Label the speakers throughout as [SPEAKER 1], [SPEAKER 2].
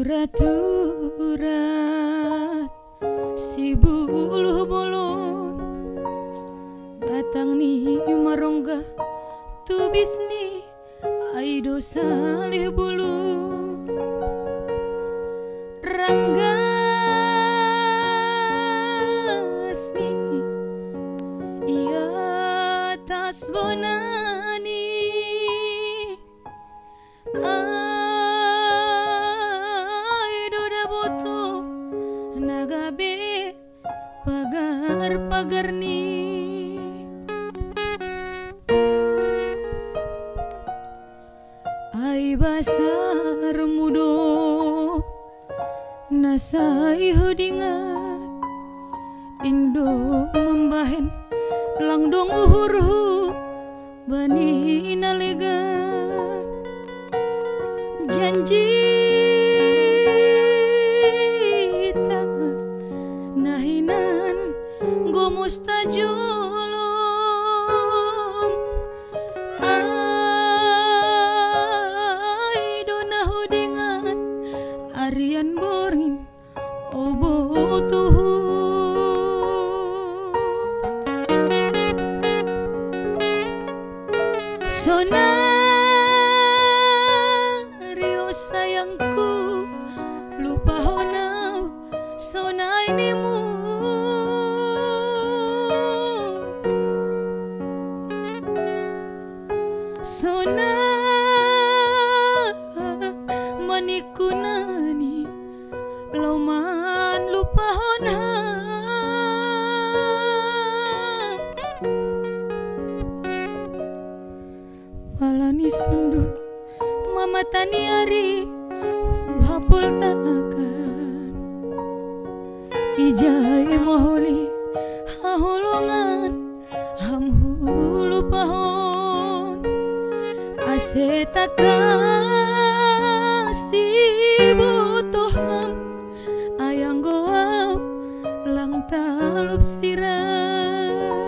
[SPEAKER 1] Urat-urat si buluh bolon batang ni marongga tu bisni aido salih bulu ranggasni ia tas bonani nagabe pagar-pagar ni ai basar mudo nasai hodingat indo membahen langdong uhuru bani nalegan janji nahinan go mustajolom ai dona hodingat arian borin obo tuhu sonario sayangku lupa honau sonai nimu sona manikunani lauman lupa hona palani sundut mama tani ari hapul takan ijai moholi haholongan hamhulu pahon asetakasi butuham ayang goau lang talup sirang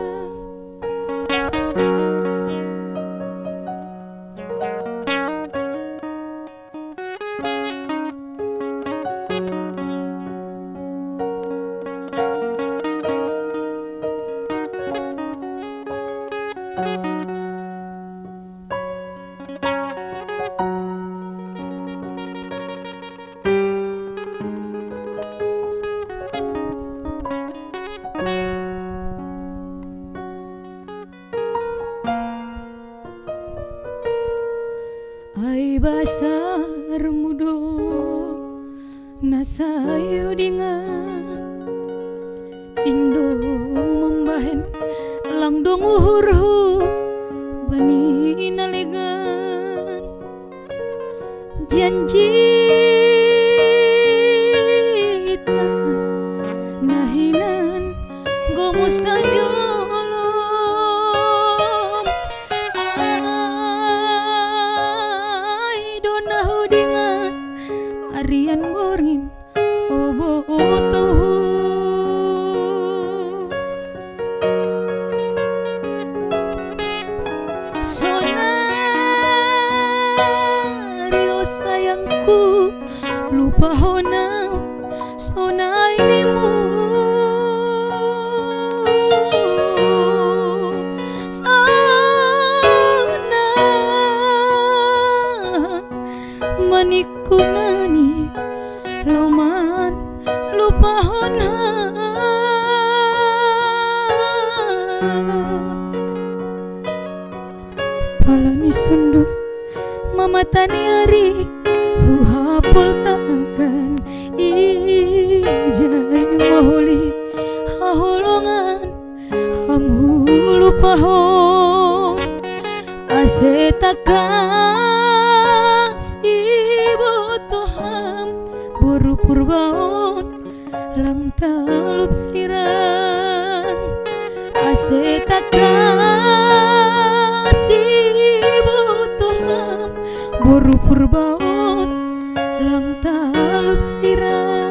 [SPEAKER 1] ai basar mudo nasayu dingat indo membahen langdong uhuru bani nalegan janji nahinan go mustajolom arian borin obo tuhu sonario sayangku lupa honau sonai nimu sona manikunani lauman lupa hona palani sundut mama tani ari hapul takan ijai moholi haholongan hamhulu pahon asetakasi butuham buru purbaon lang talup sirang asetakasi butuham buru purbaon lang talup sirang